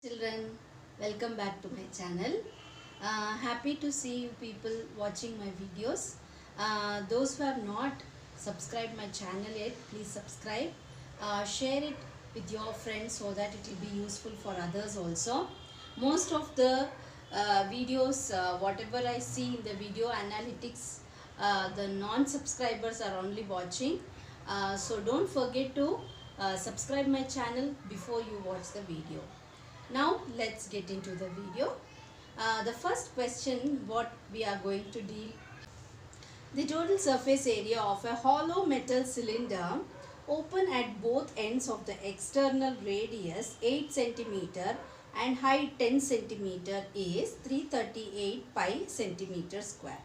Children, welcome back to my channel. Happy to see you people watching my videos. Those who have not subscribed my channel yet, please subscribe. Share it with your friends so that it will be useful for others also. Most of the videos, whatever I see in the video analytics, the non-subscribers are only watching. So don't forget to subscribe my channel before you watch the video. Now let's get into the video. The first question what we are going to deal. The total surface area of a hollow metal cylinder open at both ends of the external radius 8 cm and height 10 cm is 338 pi centimeter square.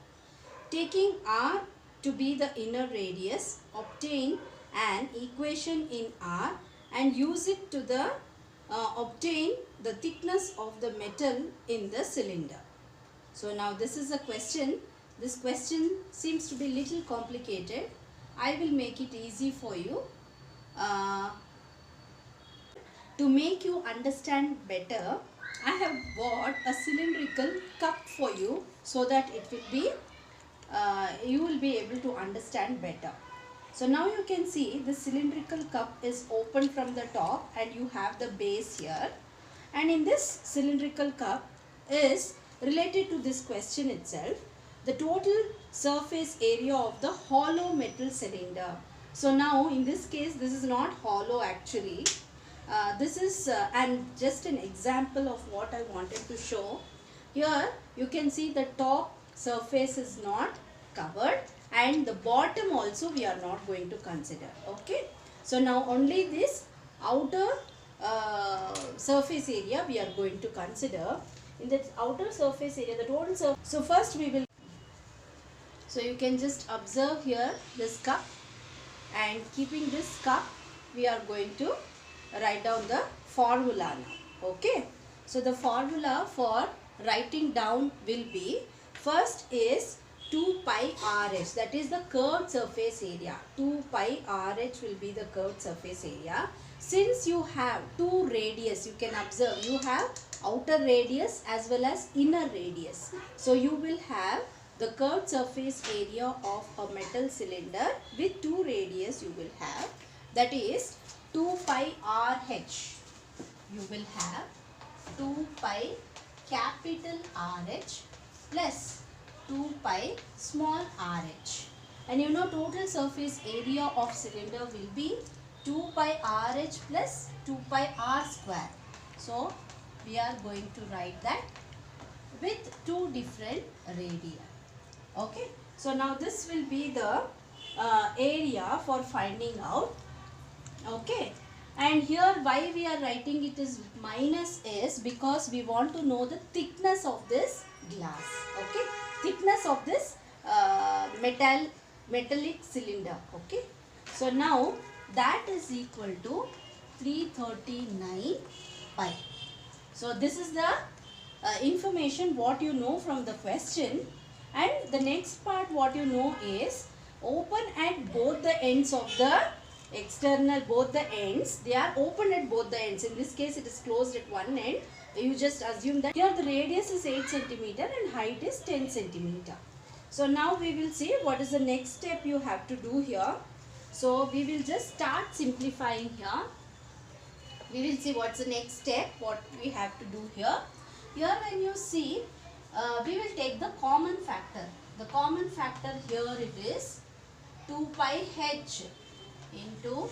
Taking R to be the inner radius, obtain an equation in R and use it to obtain the thickness of the metal in the cylinder. So now this is a question. This question seems to be little complicated. I will make it easy for you. To make you understand better, I have bought a cylindrical cup for you so that it will be you will be able to understand better. So now you can see the cylindrical cup is open from the top and you have the base here. And in this cylindrical cup is related to this question itself, the total surface area of the hollow metal cylinder. So now in this case this is not hollow actually. This is and just an example of what I wanted to show. Here you can see the top surface is not covered and the bottom also we are not going to consider. Okay. So now only this outer surface area we are going to consider. In the outer surface area, the total surface. So first we will. So you can just observe here this cup, and keeping this cup we are going to write down the formula now. Okay. So the formula for writing down will be, first is 2 pi RH, that is the curved surface area. 2 pi RH will be the curved surface area. Since you have two radius, you can observe you have outer radius as well as inner radius. So you will have the curved surface area of a metal cylinder with two radius you will have, that is 2 pi RH. You will have 2 pi capital RH plus 2 pi small RH, and you know total surface area of cylinder will be 2 pi RH plus 2 pi R square. So we are going to write that with two different radii. Okay. So now this will be the area for finding out. Okay. And here why we are writing it is minus is because we want to know the thickness of this glass. Okay. Thickness of this metallic cylinder. Okay. So now that is equal to 339 pi. So this is the information what you know from the question, and the next part what you know is open at both the ends of the external, both the ends, they are open at both the ends. In this case it is closed at one end. You just assume that here the radius is 8 cm and height is 10 cm. So now we will see what is the next step you have to do here. So we will just start simplifying here. We will see what's the next step, what we have to do here. Here when you see, we will take the common factor. The common factor here it is 2 pi h into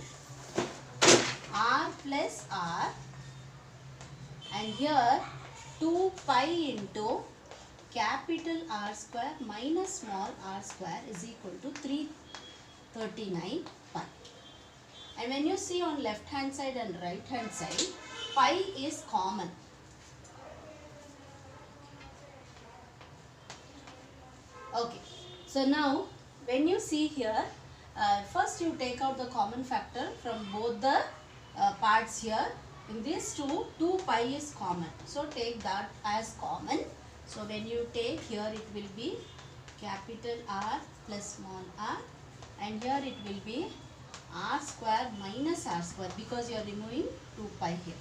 R plus R, and here 2 pi into capital R square minus small r square is equal to 339 pi. And when you see on left hand side and right hand side, pi is common. Okay. So now when you see here, first you take out the common factor from both the parts here. In these two, 2 pi is common. So take that as common. So when you take here, it will be capital R plus small r, and here it will be R square minus R square because you are removing 2 pi here.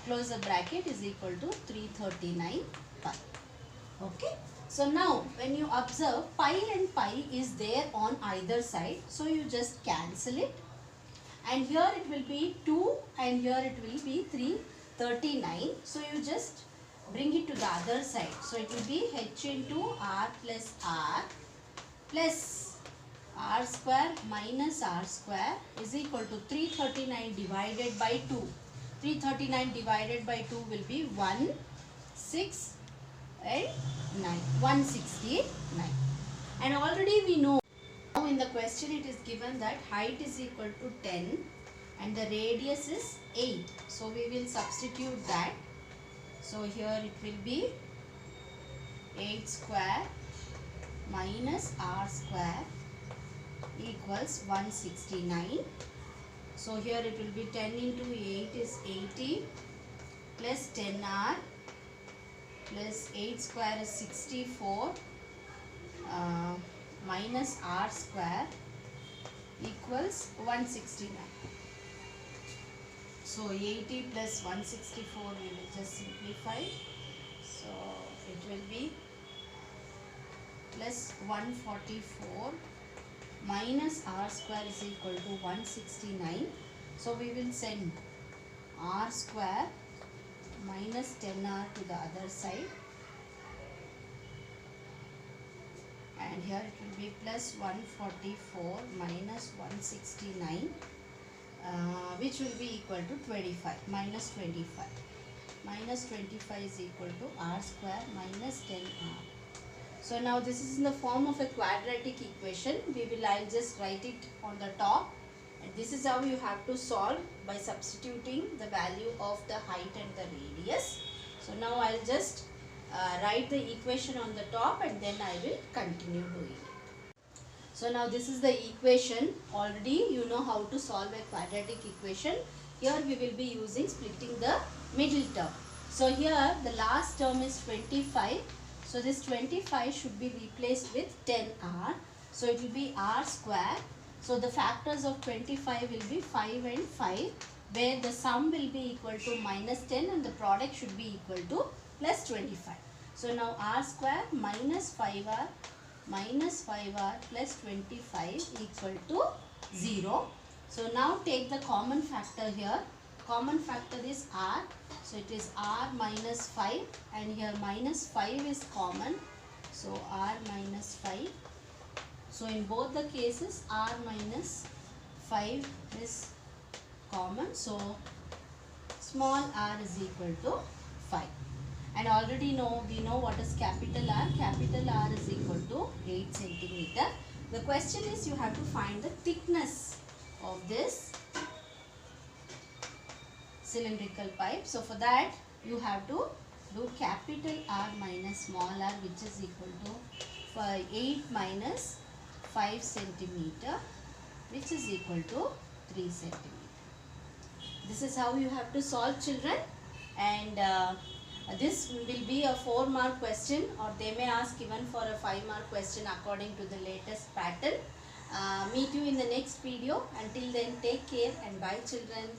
close the bracket, is equal to 339 pi. Okay. So now when you observe, pi and pi is there on either side. So you just cancel it. And here it will be 2 and here it will be 339. So you just bring it to the other side. So it will be h into r plus r plus r square minus r square is equal to 339 divided by 2. 339 divided by 2 will be 1, 6 and 9. 169. And already we know, now in the question it is given that height is equal to 10 and the radius is 8. So we will substitute that. So here it will be 8 square minus r square equals 169. So here it will be 10 into 8 is 80 plus 10r plus 8 square is 64 minus r square equals 169. So 80 plus 164 we will just simplify. So it will be plus 144 minus r square is equal to 169. So we will send r square minus 10r to the other side. And here it will be plus 144 minus 169 which will be equal to 25, minus 25. Minus 25 is equal to r square minus 10r. So now this is in the form of a quadratic equation. I'll just write it on the top. And this is how you have to solve, by substituting the value of the height and the radius. So now I'll just write the equation on the top and then I will continue doing it. So now this is the equation. Already you know how to solve a quadratic equation. Here we will be using splitting the middle term. So here the last term is 25. So this 25 should be replaced with 10r. So it will be r square. So the factors of 25 will be 5 and 5, where the sum will be equal to minus 10 and the product should be equal to plus 25. So now r square minus 5r plus 25 equal to 0. So now take the common factor here. Common factor is r. So it is r minus 5 and here minus 5 is common. So r minus 5. So in both the cases r minus 5 is common. So small r is equal to 5. And already we know what is capital R. Capital R is equal to 8 centimeter. The question is you have to find the thickness of this cylindrical pipe. So for that you have to do capital R minus small r, which is equal to 8 minus 5 centimeter, which is equal to 3 centimeter. This is how you have to solve, children. And this will be a 4-mark question, or they may ask even for a 5-mark question according to the latest pattern. Meet you in the next video. Until then, take care and bye, children.